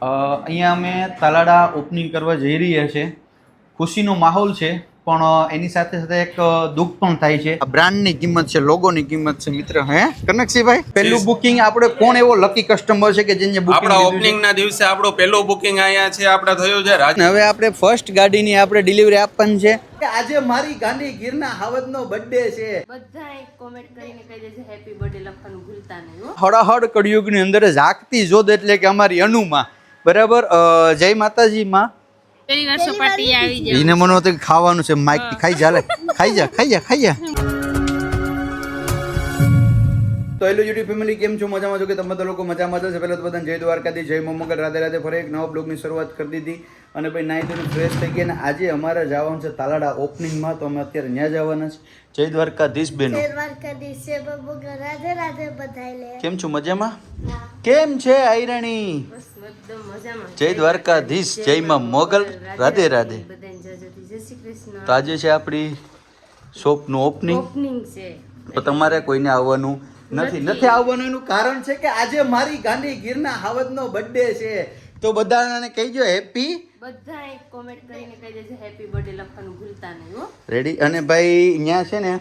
અહીંયા અમે તાલાડા ઓપનિંગ કરવા જઈ રહ્યા છે. ખુશીનો માહોલ છે, પણ એની સાથે સાથે એક દુઃખ પણ થાય છે. આ બ્રાન્ડની કિંમત છે, લોગોની કિંમત છે મિત્ર. હે કનકસિંહભાઈ, પહેલું બુકિંગ આપણે કોણ એવો લકી કસ્ટમર છે કે જેને બુકિંગ આપણા ઓપનિંગ ના દિવસે આપણો પહેલો બુકિંગ અહીંયા છે આપણે થયું છે. હવે આપણે ફર્સ્ટ ગાડીની આપણે ડિલિવરી આપવાની છે. આજે મારી ગાંડી ગીરના હાવજનો બર્થડે છે. બધાય કોમેન્ટ કરીને કહી દેજો હેપી બર્થડે લખવાનું ભૂલતા નહીં હો. હળહળ કળિયુગની અંદર ઝાકતી જોધ એટલે કે અમારી અનુમાં. બરાબર. જય માતાજી માં. પેલી વાર સપાટી આવી જાય. એને મને તો ખાવાનું છે, માઈક ખાઈ જા, ખાઈ જા. તો હેલો યુટ્યુબ ફેમિલી, કેમ છો? મજામાં છો કે તમે તો લોકો મજામાં છો? પહેલા તો બધાને જય દ્વારકાથી, જય મોમગલ, રાધે રાધે. ફરી એક નવા બ્લોગની શરૂઆત કરી દીધી અને ભાઈ નાઈ ધોઈને ફ્રેશ થઈ ગયા. અને આજે અમારે જવાનું છે તાલાડા ઓપનિંગમાં, તો અમે અત્યારે ત્યાં જવાના છે. જય દ્વારકાધીશ બેનો. રાધે રાધે બધાય. કેમ છો? મજામાં? કેમ છે આયરાણી? એકદમ મજામાં. જય દ્વારકાધીશ, જય માં મોગલ, રાધે રાધે. બધાને જય શ્રી કૃષ્ણ. તો આજે છે આપણી શોપનું ઓપનિંગ. છે તો તમારે કોઈને આવવાનું નથી આવવાનું. એનું કારણ છે કે આજે મારી ગાંડી ગીરના હાવજનો બર્થડે છે. તો બધાને કહીજો હેપી. બધાય કોમેન્ટ કરીને કહી દેજો હેપી બર્થડે લખવાનું ભૂલતા નહીં હો. રેડી. અને ભાઈ અહીંયા છે ને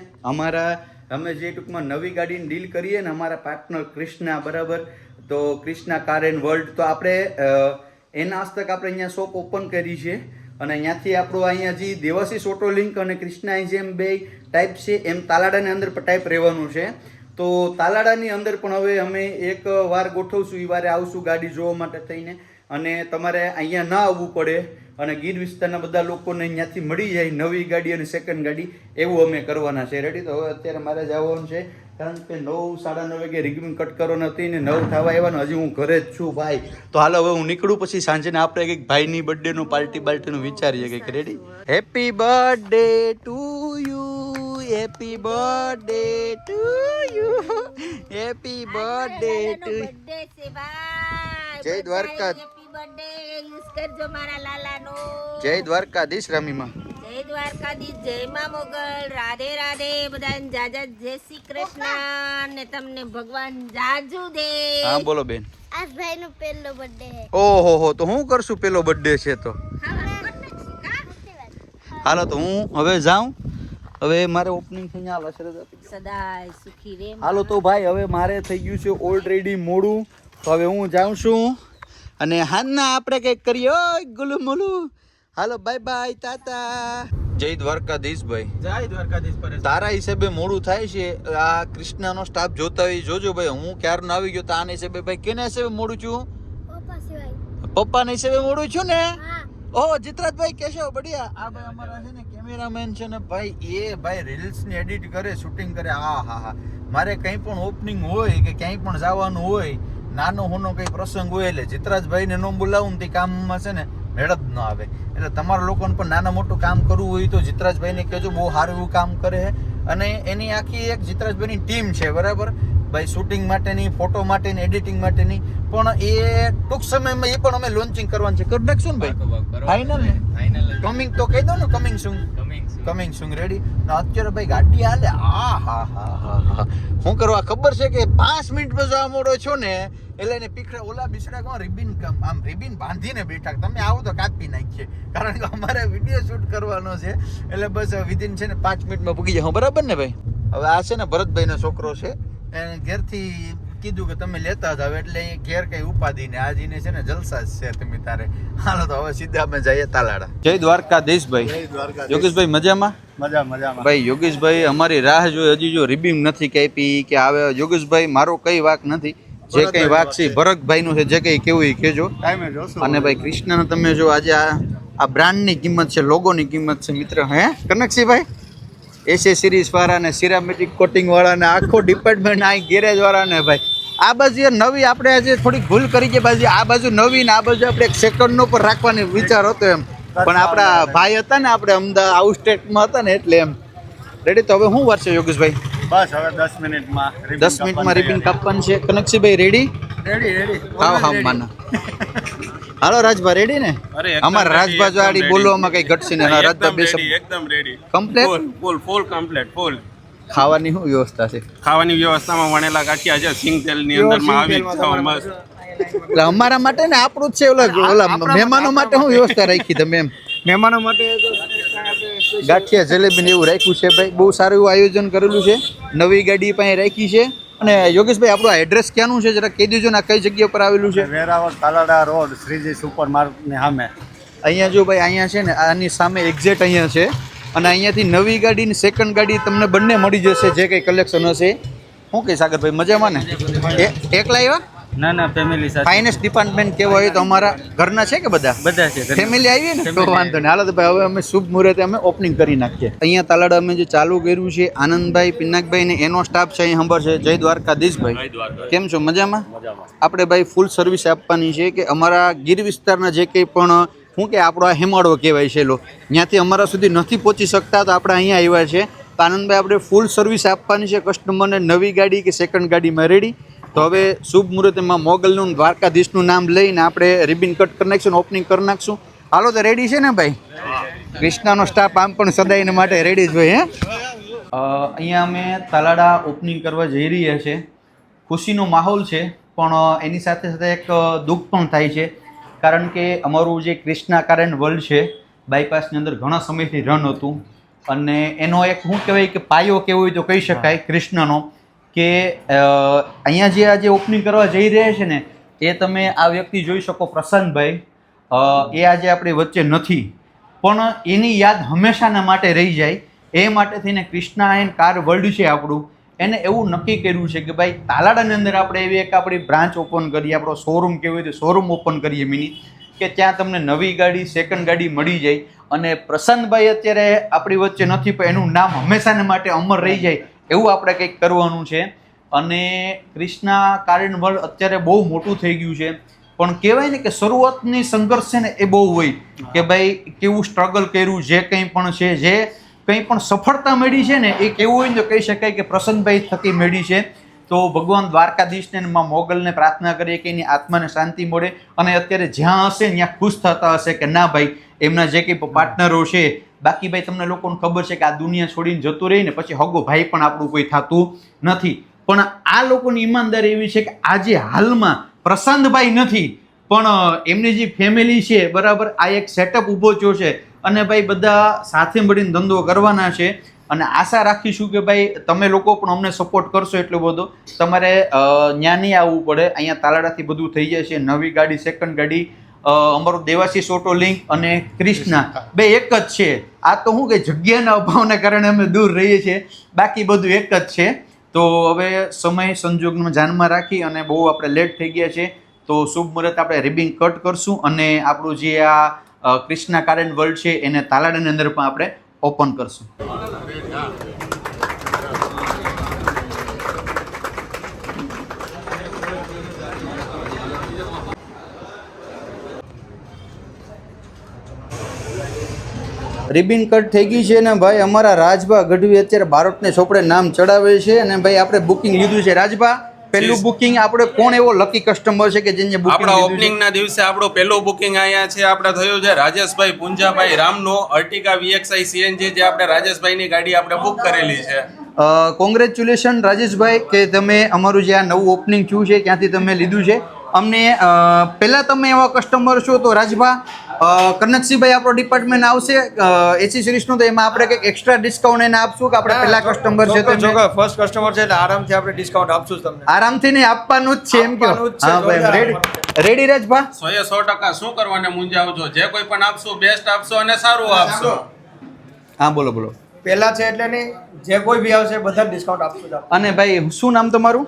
અમે જે ટૂંકમાં નવી ગાડીની ડીલ કરીએ ને, અમારા પાર્ટનર કૃષ્ણા, બરાબર. તો કૃષ્ણા કાર એન્ડ વર્લ્ડ, તો આપણે એના હસ્તક આપણે અહીંયા શોપ ઓપન કરી છે. અને અહીંયાથી આપણું અહીંયા જે દેવાશીષ ઓટો લિંક અને કૃષ્ણા જેમ બે ટાઈપ છે, એમ તાલાડાની અંદર પણ ટાઈપ રહેવાનું છે. તો તાલાડાની અંદર પણ હવે અમે એક વાર ગોઠવશું, એ વારે આવશું ગાડી જોવા માટે થઈને. અને તમારે અહીંયા ના આવવું પડે અને ગીર વિસ્તારના બધા લોકોને અહીંયાથી મળી જાય નવી ગાડી અને સેકન્ડ ગાડી, એવું અમે કરવાના છે. રેડી. તો હવે અત્યારે મારે જવાનું છે, કારણ કે 9:30 વાગે રિગિંગ કટ કરવાનો નથી ને 9 થવા આવ્યા. હજી હું ઘરે જ છું ભાઈ. તો હાલો હવે હું નીકળું, પછી સાંજે આપણે કંઈક ભાઈની બર્થડેનું પાર્ટીનું વિચારીએ કંઈક. Ready. Happy birthday to you, happy birthday to you, happy birthday to જય દ્વારકા. હેપી બર્થડે યુઝ કરજો મારા લાલાનો. જય દ્વારકાધીશ રમીમાં. જય દ્વારકાધીશ, જય માં મોગલ, રાધે રાધે. બધાને જાજા જય શ્રી કૃષ્ણ ને તમને ભગવાન જાજુ દે. હા બોલો બેન. આ ભાઈનો પહેલો બર્થડે છે. ઓહો, તો હું કરશું? પેલો બર્થડે છે તો હાલો, તો હું હવે જાઉં. હવે મારે ઓપનિંગ થઈ હાલ સદાય સુખી રે. હાલો તો ભાઈ, હવે મારે થઈ ગયું છે ઓલરેડી મોડું. તો હવે હું જાઉં છું અને હાલના આપણે કંઈક કરીએ. ઓય ગુલું મુલું. હાલો બાય બાય, તાતા. જય દ્વારકાધીશ ભાઈ. જય દ્વારકાધીશ. પર તારા હિસાબે મોડું થાય છે. આ કૃષ્ણાનો સ્ટાફ જોતા હોય જોજો ભાઈ. હું ક્યારનો આવી ગયો તો આના હિસાબે ભાઈ. કેના હિસાબે મોડું છું? પપ્પા સિવાય. પપ્પાના હિસાબે મોડું છું ને. હા. ઓહો જીતરાજભાઈ, કેશવ બઢિયા. આ ભાઈ અમારા છે ને કેમેરામેન છે ને ભાઈ, એ ભાઈ રીલ્સ ને એડિટ કરે, શૂટિંગ કરે. હા. મારે કંઈ પણ ઓપનિંગ હોય કે ક્યાંય પણ જવાનું હોય, નાનો હોનો કઈ પ્રસંગ હોય, એટલે જીતરાજભાઈને ન બોલાવું ને તે કામમાં છે ને મેળ જ ન આવે. એટલે તમારા લોકોને પણ નાના મોટું કામ કરવું હોય તો જીતરાજભાઈને કહેજો, બહુ સારું એવું કામ કરે છે. અને એની આખી એક જીતરાજભાઈની ટીમ છે, બરાબર ભાઈ. શૂટિંગ માટેની, ફોટો માટેની, એડિટિંગ માટેની. પણ એ ટૂંક સમયમાં એ પણ અમે લોન્ચિંગ કરવાનું છે. કરી નાખશું ને ભાઈ? ફાઇનલ ને? કમિંગ તો કહી દો ને, કમિંગ સુન. રેડી. અત્યારે ભાઈ ગાડી હાલે. હા. શું કરવા ખબર છે કે 5 મિનિટ પછી આ મોડો છો ને, એટલે એને પીખડા ઓલા બિસડા કોણ રિબિન બાંધીને બેઠા. તમે આવો તો કાપી નાખીએ, કારણ કે અમારે વિડીયો શૂટ કરવાનો છે. એટલે બસ વિધિન છે ને 5 મિનિટમાં પૂગી જાવ, બરાબર ને ભાઈ? હવે આ છે ને ભરતભાઈનો છોકરો છે, એને ઘેરથી કીધું કે તમે લેતા જાવ, એટલે ઘેર કઈ ઉપાધિ ને આજીને છે ને જલસા જ છે. તમે તારે હાલો તો હવે સીધા અમે જઈએ તાલાડા. જય દ્વારકાધીશ ભાઈ. યોગેશભાઈ મજામાં? મજામાં ભાઈ. યોગેશભાઈ અમારી રાહ જોઈ, હજી જો રિબિંગ નથી કાપી કે આવે. યોગેશભાઈ મારો કઈ વાક નથી, જે કઈ વાક છે ભરતભાઈ નું છે. જે કઈ કેવું એ કેજો. અને ભાઈ કૃષ્ણને તમે જો આજે આ બ્રાન્ડની કિંમત છે, લોગોની કિંમત છે મિત્ર. હે કનકસિંહભાઈ, એસેસરીઝ વાળા ને સિરામેટિક કોટિંગ વાળા ને આખો ડિપાર્ટમેન્ટ, આ ગેરેજ વાળા ને ભાઈ. આ બાજુ નવી આપણે આજે થોડીક ભૂલ કરી કે બાજુ આ બાજુ નવી ને આ બાજુ આપણે એક સેકન્ડનો પર રાખવાની વિચાર હતો એમ, પણ આપણા ભાઈ હતા ને, આપણે અમદાવાદ આઉટ સ્ટેટમાં હતા ને, એટલે એમ. રેડી. તો હવે શું વાર છે યોગેશભાઈ? બસ હવે 10 મિનિટમાં રિબિન કાપવાનું છે. કનકસિંહભાઈ રેડી? હા માના. હાલો રાજભા રેડી ને? અમારા રાજભા જો આડી બોલવામાં કઈ ઘટશે ને. રાજભા બે એકદમ રેડી, કમ્પ્લીટ, ફૂલ કમ્પ્લીટ, ફૂલ. ખાવાની શું વ્યવસ્થા છે? ખાવાની વ્યવસ્થામાં વણેલા ગાંઠિયા છે, સિંગ તેલ ની અંદર માં આવી મસ્ત. એટલે અમારા માટે ને આપણું જ છે, ઓલા મહેમાનો માટે શું વ્યવસ્થા રાખી તમે એમ? મહેમાનો માટે ગાંઠિયા જલેબી ને એવું રાખ્યું છે ભાઈ, બહુ સારું એવું આયોજન કરેલું છે. નવી ગાડી પાસે રાખી છે. અને યોગેશભાઈ આપણું એડ્રેસ ક્યાંનું છે જરા કહી દેજો ને, કઈ જગ્યા પર આવેલું છે? વેરાવળ તાલાડા રોડ શ્રીજી સુપર માર્કેટની સામે. અહીંયા જો ભાઈ અહીંયા છે ને આની સામે એક્ઝેક્ટ અહીંયા છે. અને અહીંયાથી નવી ગાડી ને સેકન્ડ ગાડી તમને બંને મળી જશે, જે કંઈ કલેક્શન હશે. શું કહે સાગરભાઈ, મજામાં ને? એકલા આવ્યા? ના ફેમિલી સાથે. ફાઇનાન્સ ડિપાર્ટમેન્ટ કેવા હોય તો અમારા ઘરના છે કે બધા છે ફેમિલી આવી ને તો વાંધો નહીં. હાલો તો ભાઈ હવે અમે શુભ મુહૂર્તે અમે ઓપનિંગ કરી નાખીએ. અહીંયા તાલાડા અમે જે ચાલુ કર્યું છે, આનંદભાઈ પિનાકભાઈ ને એનો સ્ટાફ છે અહીં ખબર છે. જય દ્વારકાધીશભાઈ, કેમ છો? મજામાં? આપણે ભાઈ ફૂલ સર્વિસ આપવાની છે કે અમારા ગીર વિસ્તારના જે કંઈ પણ શું કે આપણો આ હેમાળો કહેવાય છે ત્યાંથી અમારા સુધી નથી પહોંચી શકતા, તો આપણે અહીંયા આવ્યા છે. તો આનંદભાઈ આપણે ફૂલ સર્વિસ આપવાની છે કસ્ટમરને, નવી ગાડી કે સેકન્ડ ગાડીમાં રેડી. તો હવે શુભ મુહૂર્તમાં મોગલનું દ્વારકાધીશનું નામ લઈને આપણે રિબિન કટ કરી નાખીશું, ઓપનિંગ કરી નાખશું. હાલો તો રેડી છે ને ભાઈ? કૃષ્ણાનો સ્ટાફ આમ પણ સદાયને માટે રેડી જ હોય. અહીંયા અમે તાલાડા ઓપનિંગ કરવા જઈ રહ્યા છે. ખુશીનો માહોલ છે, પણ એની સાથે સાથે એક દુઃખ પણ થાય છે. કારણ કે અમારું જે કૃષ્ણા કારન વર્લ્ડ છે બાયપાસની અંદર ઘણા સમયથી રન હતું, અને એનો એક શું કહેવાય કે પાયો કેવો હોય તો કહી શકાય કૃષ્ણનો, કે અહીંયા જે આજે ઓપનિંગ કરવા જઈ રહ્યા છે ને એ તમે આ વ્યક્તિ જોઈ શકો, પ્રશાંતભાઈ. એ આજે આપણી વચ્ચે નથી, પણ એની યાદ હંમેશાના માટે રહી જાય. એ માટે થઈને કૃષ્ણા એન્ડ કાર વર્લ્ડ છે આપણું, એને એવું નક્કી કર્યું છે કે ભાઈ તાલાડાની અંદર આપણે એવી એક આપણી બ્રાન્ચ ઓપન કરીએ, આપણો શોરૂમ કેવું હોય તો શોરૂમ ઓપન કરીએ મિની, કે ત્યાં તમને નવી ગાડી સેકન્ડ ગાડી મળી જાય. અને પ્રશાંતભાઈ અત્યારે આપણી વચ્ચે નથી, પણ એનું નામ હંમેશાને માટે અમર રહી જાય એવું આપણે કંઈક કરવાનું છે. અને કૃષ્ણા કારન વર્લ્ડ અત્યારે બહુ મોટું થઈ ગયું છે, પણ કહેવાય ને કે શરૂઆતની સંઘર્ષ છે ને એ બહુ હોય કે ભાઈ કેવું સ્ટ્રગલ કર્યું, જે કંઈ પણ છે, જે કંઈ પણ સફળતા મળી છે ને એ કેવું હોય ને તો કહી શકાય કે પ્રસન્નભાઈ થકી મળી છે. તો ભગવાન દ્વારકાધીશને માં મોગલને પ્રાર્થના કરીએ કે એની આત્માને શાંતિ મળે, અને અત્યારે જ્યાં હશે ત્યાં ખુશ થતા હશે કે ના ભાઈ એમના જે કંઈ પાર્ટનરો છે. બાકી ભાઈ તમને લોકોને ખબર છે કે આ દુનિયા છોડીને જતું રહી ને પછી હગો ભાઈ પણ આપણું કોઈ થતું નથી, પણ આ લોકોની ઈમાનદારી એવી છે કે આજે હાલમાં પ્રશાંતભાઈ નથી, પણ એમની જે ફેમિલી છે બરાબર, આ એક સેટઅપ ઊભો થયો છે, અને ભાઈ બધા સાથે મળીને ધંધો કરવાના છે. અને આશા રાખીશું કે ભાઈ તમે લોકો પણ અમને સપોર્ટ કરશો એટલો બધો. તમારે ત્યાં નહીં આવવું પડે, અહીંયા તાલાડાથી બધું થઈ જાય છે. નવી ગાડી સેકન્ડ ગાડી અમારું દેવાશીષ ઓટો લિંક અને કૃષ્ણા બે એક જ છે. આ તો શું કે જગ્યાના અભાવને કારણે અમે દૂર રહીએ છીએ, બાકી બધું એક જ છે. તો હવે સમય સંજોગને ધ્યાનમાં રાખી અને બહુ આપણે લેટ થઈ ગયા છે, તો શુભ મુહૂર્ત આપણે રિબિન કટ કરશું અને આપણું જે આ કૃષ્ણા કારન વર્લ્ડ છે એને તાલાડાની અંદર પણ આપણે ઓપન કરશું. રિબિન કટ થઈ ગઈ છે ને ભાઈ અમારા રાજભા ગઢવી અત્યારે બારોટને ચોપડે નામ ચડાવે છે. અને ભાઈ આપણે બુકિંગ લીધું છે. રાજભા, પહેલું બુકિંગ આપણે કોણ એવો લકી કસ્ટમર છે કે જેને બુકિંગ આપણા ઓપનિંગ ના દિવસે આપણું પહેલું બુકિંગ અહીંયા છે આપણે થયું છે રાજેશભાઈ પુંજાભાઈ રામનો અર્ટિકા VXI CNG, જે આપણે રાજેશભાઈ ની ગાડી આપણે બુક કરેલી છે. કોંગ્રેચ્યુલેશન રાજેશભાઈ કે તમે અમારું જે આ નવું ઓપનિંગ થયું છે ત્યાંથી તમે લીધું છે. અમને પહેલાં તમે એવા કસ્ટમર છો તો રાજભા કનકસિંહભાઈ આપણો ડિપાર્ટમેન્ટ આવશે એસી સિરીઝનું, તો એમાં આપણે કંઈક એક્સ્ટ્રા ડિસ્કાઉન્ટ એને આપશું કે આપણે પહેલા કસ્ટમર છે તો ફર્સ્ટ કસ્ટમર છે એટલે આરામથી આપણે ડિસ્કાઉન્ટ આપશું તમને. આરામથી નહીં આપવાનું જ છે એમ કે? હા ભાઈ રેડી રાજભા? 100% શું કરવાને મૂંઝાવજો, જે કોઈ પણ આપશું બેસ્ટ આપશો અને સારું આપશો. હા બોલો બોલો. પહેલા છે એટલે નહીં, જે કોઈ બી આવશે બધા ડિસ્કાઉન્ટ આપશું. અને ભાઈ શું નામ તમારું?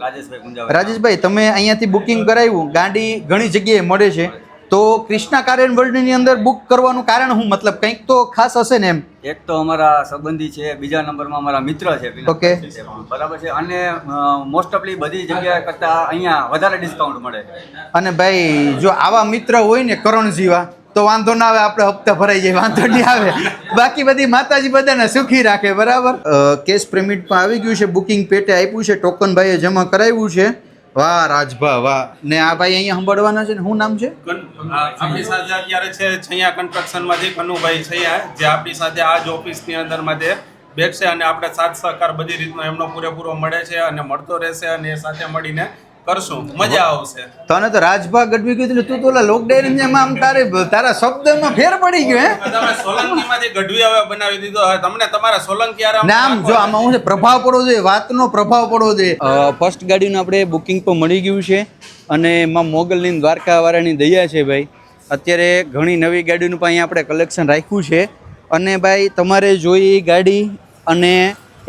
રાજેશભાઈ, તમે અહીંયાથી બુકિંગ કરાવ્યું, ગાડી ઘણી જગ્યાએ મળે છે, તો કૃષ્ણા કારન વર્લ્ડની અંદર બુક કરવાનું કારણ શું? મતલબ કંઈક તો ખાસ હશે ને એમ? એક તો અમારા સંબંધી છે, બીજા નંબરમાં અમારા મિત્ર છે. ઓકે, બરાબર છે. અને મોસ્ટ ઓફલી બધી જગ્યાએ કરતા અહીંયા વધારે ડિસ્કાઉન્ટ મળે. અને ભાઈ જો આવા મિત્ર હોય ને કરણ જેવા તો વાંધો ના આવે, આપણે હપ્તા ભરાઈ જાય, વાંધો નહીં આવે. બાકી બધી માતાજી બધાને સુખી રાખે. બરાબર. કેશ પેમેન્ટ પણ આવી ગયું છે, બુકિંગ પેટે આપ્યું છે, ટોકન ભાઈએ જમા કરાવ્યું છે. વાહ રાજભા વાહ. ને આ ભાઈ અહીંયા સંભાળવાના છે ને શું નામ છે? આપણી સાથે અત્યારે છે છૈયા કન્સ્ટ્રક્શન માંથી કનુભાઈ છૈયા, જે આપણી સાથે આ જ ઓફિસની અંદર માં બેઠશે, અને આપણે સાથ સહકાર બધી રીતનો એમનો પૂરેપૂરો મળે છે અને મળતો રહેશે, અને એ સાથે મળીને કરશું, મજા આવશે. તને તો રાજભા ગઢવી કીધું ને તું તો ઓલા લોકડાયરી જેમ આમ તારા શબ્દમાં ફેર પડી ગયો હે. તમે સોલંકીમાંથી ગઢવી હવે બનાવી દીધો. હવે તમને તમારા સોલંકી આરામ નામ જો આમાં હું છે પ્રભાવ પડવો જોઈએ, વાતનો પ્રભાવ પડવો જોઈએ. ફર્સ્ટ ગાડીનું આપણે બુકિંગ પણ મળી ગયું છે અને એમાં મોગલની દ્વારકાવાળાની દયા છે ભાઈ. અત્યારે ઘણી નવી ગાડીનું પણ અહીંયા આપણે કલેક્શન રાખ્યું છે અને ભાઈ તમારે જોઈએ એ ગાડી અને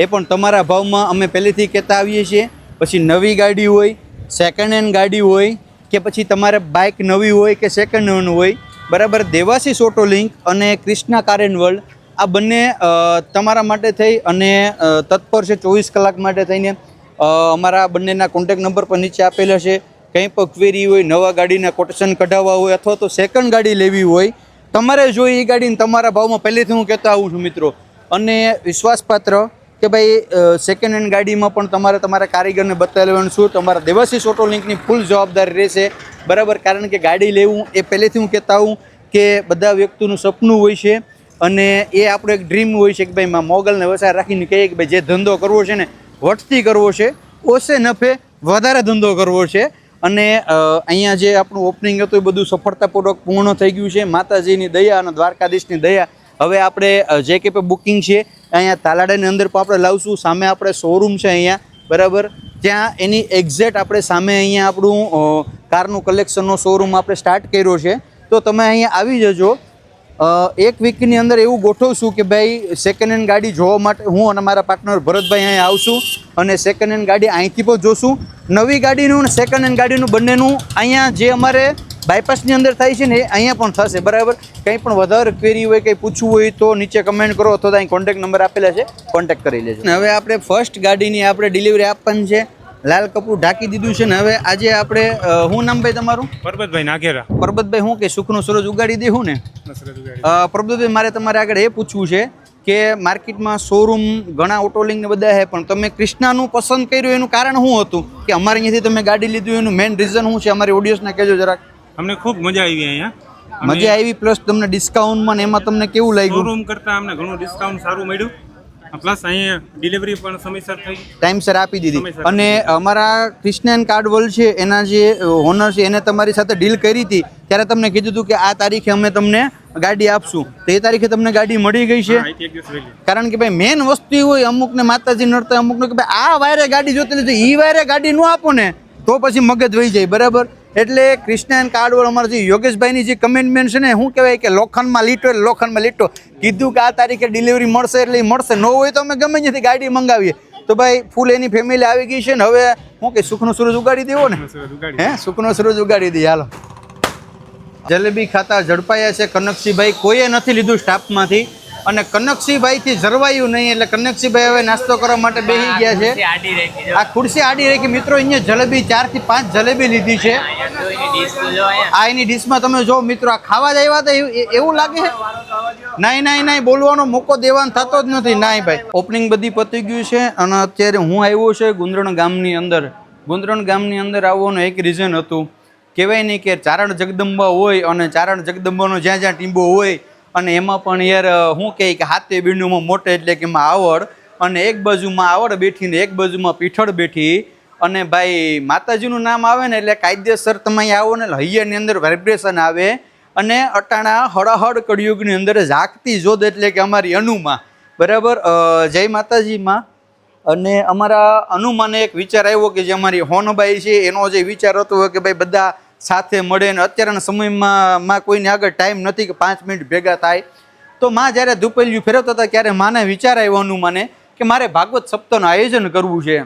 એ પણ તમારા ભાવમાં અમે પહેલેથી કહેતા આવીએ છીએ. પછી નવી ગાડી હોય, સેકન્ડ હેન્ડ ગાડી હોય કે પછી તમારે બાઇક નવી હોય કે સેકન્ડ હેન્ડ હોય, બરાબર. દેવાશીષ ઓટો લિંક અને ક્રિષ્ના કાર એન્ડ વર્લ્ડ આ બંને તમારા માટે થઈ અને તત્પર છે 24 કલાક માટે થઈને. અમારા બંનેના કોન્ટેક નંબર પર નીચે આપેલા છે. કંઈ પણ ક્વેરી હોય, નવા ગાડીના કોટેશન કઢાવવા હોય અથવા તો સેકન્ડ ગાડી લેવી હોય, તમારે જોઈ એ ગાડીને તમારા ભાવમાં પહેલેથી હું કહેતો આવું છું મિત્રો. અને વિશ્વાસપાત્ર કે ભાઈ સેકન્ડ હેન્ડ ગાડીમાં પણ તમારે તમારા કારીગરને બતાવી લેવાનું શું તમારા દેવાશીષ ઓટો લિંકની ફૂલ જવાબદારી રહેશે, બરાબર. કારણ કે ગાડી લેવું એ પહેલેથી હું કહેતા આવું કે બધા વ્યક્તિનું સપનું હોય છે અને એ આપણો એક ડ્રીમ હોય છે કે ભાઈ મોગલને વસાર રાખીને કહીએ કે ભાઈ જે ધંધો કરવો છે ને વટથી કરવો છે, ઓછે નફે વધારે ધંધો કરવો છે. અને અહીંયા જે આપણું ઓપનિંગ હતું એ બધું સફળતાપૂર્વક પૂર્ણ થઈ ગયું છે માતાજીની દયા અને દ્વારકાધીશની દયા. હવે આપણે જે કે બુકિંગ છે અહીંયા તાલાડાની અંદર પણ આપણે લાવશું. સામે આપણે શોરૂમ છે અહીંયા, બરાબર. ત્યાં એની એક્ઝેક્ટ આપણે સામે અહીંયા આપણું કારનું કલેક્શનનો શોરૂમ આપણે સ્ટાર્ટ કર્યો છે. તો તમે અહીંયા આવી જજો. એક વીકની અંદર એવું ગોઠવશું કે ભાઈ સેકન્ડ હેન્ડ ગાડી જોવા માટે હું અને મારા પાર્ટનર ભરતભાઈ અહીંયા આવશું અને સેકન્ડ હેન્ડ ગાડી અહીંથી પણ જોશું. નવી ગાડીનું અને સેકન્ડ હેન્ડ ગાડીનું બંનેનું અહીંયા જે અમારે બાયપાસની અંદર થાય છે ને એ અહીંયા પણ થશે, બરાબર. કંઈ પણ વધારે ક્વેરી હોય, કંઈ પૂછવું હોય તો નીચે કમેન્ટ કરો અથવા તો અહીં કોન્ટેક્ટ નંબર આપેલા છે, કોન્ટેક્ટ કરી લેજો. હવે આપણે ફર્સ્ટ ગાડીની આપણે ડિલિવરી આપવાની છે. લાલ કપડું ઢાંકી દીધું છે ને હવે આજે આપણે શું નામ ભાઈ તમારું? પરબતભાઈ નાગેરા. પરબતભાઈ હું કે સુખનો સૂરજ ઉગાડી દેવું ને? પરબતભાઈ મારે તમારે આગળ એ પૂછવું છે કે માર્કેટમાં શોરૂમ ઘણા ઓટોલિંગ ને બધા છે પણ તમે ક્રિષ્નાનું પસંદ કર્યું એનું કારણ શું હતું કે અમારે અહીંયાથી તમે ગાડી લીધું એનું મેઇન રીઝન શું છે? અમારી ઓડિયન્સને કહેજો જરાક. અમને ખૂબ મજા આવી અહીંયા. મજા આવી પ્લસ તમને ડિસ્કાઉન્ટમાં ને એમાં તમને કેવું લાગ્યું? શોરૂમ કરતાં અમને ઘણું ડિસ્કાઉન્ટ સારું મળ્યું. પ્લસ અહીંયા ડિલિવરી પણ સમયસર થઈ, ટાઈમસર આપી દીધી. અને અમારા ક્રિષ્ના કાર્ડ વર્લ્ડ છે એના જે ઓનર છે એને તમારી સાથે ડીલ કરી હતી ત્યારે તમને કીધું હતું કે આ તારીખે અમે તમને ગાડી આપશું, તો એ તારીખે તમને ગાડી મળી ગઈ છે? કારણ કે ભાઈ મેન વસ્તુ હોય અમુકને માતાજી નડતા અમુકને કે ભાઈ આ વાયરે ગાડી જોતી લીધી એ વાયરે ગાડી ન આપો ને તો પછી મગજ વહી જાય, બરાબર. એટલે ક્રિષ્ના કાર્ડ વર્લ્ડ અમારા જે યોગેશભાઈની જે કમેન્ટમેન્ટ છે ને શું કહેવાય કે લોખંડમાં લીટો એટલે લોખંડમાં લીટો કીધું કે આ તારીખે ડિલિવરી મળશે એટલે એ મળશે, ન હોય તો અમે ગમે ત્યાંથી ગાડી મંગાવીએ. તો ભાઈ ફૂલ એની ફેમિલી આવી ગઈ છે ને હવે શું કે સુખનો સૂરજ ઉગાડી દેવો ને? હે, સુખનો સૂરજ ઉગાડી દઈએ. હાલો. જલેબી ખાતા ઝડપાયા છે કનકસિંહભાઈ, કોઈએ નથી લીધું સ્ટાફમાંથી અને કનકસિંહભાઈથી જરવાયું નહીં એટલે કનકસિંહભાઈ હવે નાસ્તો કરવા માટે બેસી ગયા છે. આ ખુરશી આડી રાખી મિત્રો. અહીંયા જલેબી 4 થી 5 જલેબી લીધી છે. આ એની ડીશમાં તમે જો મિત્રો, આ ખાવા જ આવ્યા હતા એવું લાગે છે. નહીં બોલવાનો મોકો દેવાનો થતો જ નથી. નહીં ભાઈ, ઓપનિંગ બધી પતી ગયું છે અને અત્યારે હું આવ્યો છે ગુંદરણ ગામની અંદર. ગુંદરણ ગામની અંદર આવવાનું એક રીઝન હતું, કહેવાય નહીં કે ચારણ જગદંબા હોય અને ચારણ જગદંબાનો જ્યાં જ્યાં ટીંબો હોય અને એમાં પણ યાર શું કહે કે હાથે બીંડુમાં મોટે એટલે કે એમાં આવડ અને એક બાજુમાં આવડ બેઠી ને એક બાજુમાં પીઠળ બેઠી અને ભાઈ માતાજીનું નામ આવે ને એટલે કાયદેસર તમે અહીં આવો ને એટલે હૈયાની અંદર વાઇબ્રેશન આવે અને અટાણા હળહળ કળિયુગની અંદર ઝાકતી જોધ એટલે કે અમારી અનુમાં, બરાબર. જય માતાજીમાં. અને અમારા અનુમાને એક વિચાર આવ્યો કે જે અમારી હોનબાઈ છે એનો જે વિચાર હતો કે ભાઈ બધા સાથે મળે ને અત્યારના સમયમાં કોઈને આગળ ટાઈમ નથી કે 5 મિનિટ ભેગા થાય. તો માં જ્યારે ધૂપેલિયું ફેરવતા હતા ત્યારે માને વિચાર આવ્યો અનુમાને કે મારે ભાગવત સપ્તાહનું આયોજન કરવું છે.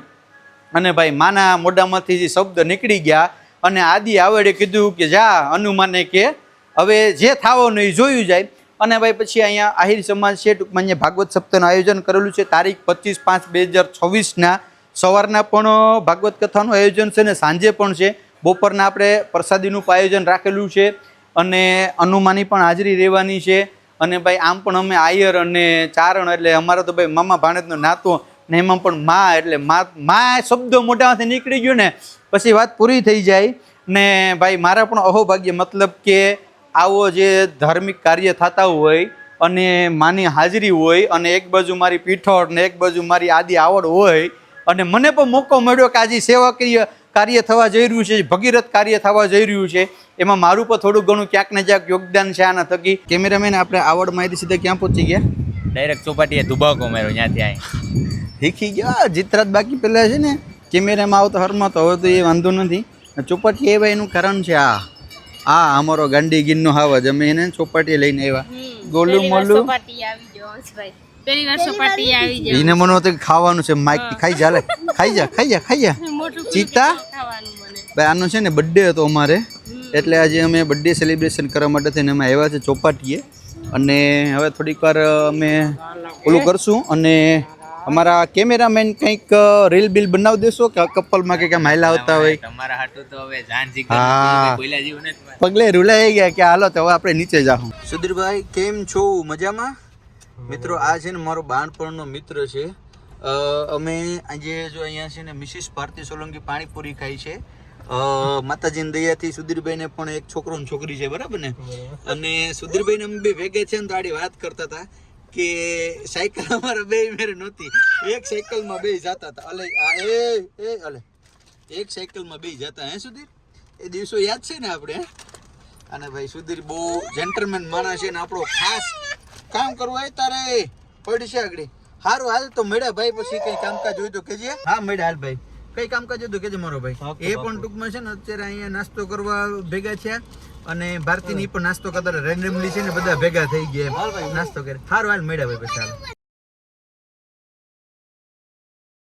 અને ભાઈ માના મોઢામાંથી જે શબ્દ નીકળી ગયા અને આદિ આવડે કીધું કે જા અનુમાને કે હવે જે થાવાનું એ જોયું જાય. અને ભાઈ પછી અહીંયા આહિર સમાજ છે ટૂંકમાં અહીંયા ભાગવત સપ્તાહનું આયોજન કરેલું છે. તારીખ 25/5/2024 સવારના પણ ભાગવત કથાનું આયોજન છે ને સાંજે પણ છે. બપોરના આપણે પ્રસાદીનું આયોજન રાખેલું છે અને અનુમાની પણ હાજરી રહેવાની છે. અને ભાઈ આમ પણ અમે આયર અને ચારણ એટલે અમારો તો ભાઈ મામા ભાણેજનો નાતો ને એમાં પણ માં એટલે માં શબ્દ મોઢામાંથી નીકળી ગયો ને પછી વાત પૂરી થઈ જાય. ને ભાઈ મારા પણ અહોભાગ્ય મતલબ કે આવો જે ધાર્મિક કાર્ય થતા હોય અને માની હાજરી હોય અને એક બાજુ મારી પીઠોળ ને એક બાજુ મારી આદિ આવડ હોય અને મને પણ મોકો મળ્યો કે આજે સેવાકીય કાર્ય થવા જઈ રહ્યું છે, ભગીરથ કાર્ય થવા જઈ રહ્યું છે, એમાં મારું પણ થોડું ઘણું ક્યાંક ને ક્યાંક યોગદાન છે આના થકી. કેમેરામેન આપણે આવડ માહિતી સીધા ક્યાં પહોંચી ગયા? ડાયરેક્ટ ચોપાટીએ દુબાકો માર્યો ત્યાંથી અહીં શીખી ગયા જીતરાજ. બાકી પેલા છે ને કેમેરામાં આવતો હરમાતો, હવે તો એ વાંધો નથી. ચોપાટી એવા એનું કારણ છે આ અમારો ગાંડી ગીરનો હાવજ. અમે એને ચોપાટી લઈને આવ્યા. ગોલું મોલું સોપાટી આવી ગયો હંસભાઈ. પહેલી વાર સોપાટી આવી ગયો. એને મને હતું કે ખાવાનું છે. માઇક ખાઈ જા, લે ખાઈ જા. મોટું ચીતા ખાવાનું મને. ભાઈ આનો છે ને બર્થડે હતો અમારે, એટલે આજે અમે બર્થડે સેલિબ્રેશન કરવા માટે થઈને અમે આવ્યા છે ચોપાટીએ. અને હવે થોડીક વાર અમે ઓલું કરશું. અને અમારા કેમેરામેન કંઈક રીલ બિલ બનાવી દેશો કે કપલમાં કંઈક આમ હાલા આવતા હોય? તમારા હાટું તો હવે જાન હા. કોઈલા જેવું નથી. પગલે રૂલાઈ ગયા કે હાલો તો હવે આપણે નીચે જાઉં. સુધીરભાઈ કેમ છો? મજામાં? મિત્રો આ છે ને મારો બાળપણનો મિત્ર છે. અમે આજે જો અહીંયા છે ને મિસિસ ભારતી સોલંકી પાણીપુરી ખાઈ છે. માતાજીની દયાથી સુધીરભાઈને પણ એક છોકરો ને છોકરી છે, બરાબર ને? અને સુધીરભાઈને અમે બે ભેગે છે ને તો આડી વાત કરતા હતા કે સાયકલ અમારા બે મેરે નહોતી, એક સાયકલમાં બે જતા હતા. અલે એક સાયકલમાં બે જતા. હે સુધીર? એ દિવસો યાદ છે ને આપણે? અને ભાઈ સુધીર બહુ જેન્ટલમેન માણસ છે ને આપણો ખાસ કામ કરવું હોય તારે પડી છે આગળ. સારું હાલ તો મળ્યા ભાઈ, પછી કઈ કામકાજ હોય તો કહેજે. હા મળ્યા હાલ ભાઈ, કઈ કામકાજ હોય તો કહેજે મારો ભાઈ. એ પણ ટૂંકમાં છે ને અત્યારે અહીંયા નાસ્તો કરવા ભેગા છે. અને ભારતીની પણ નાસ્તો કરતા રેન્ડમલી છે ને બધા ભેગા થઈ ગયા નાસ્તો કરે. સારું હાલ મળ્યા ભાઈ પછી.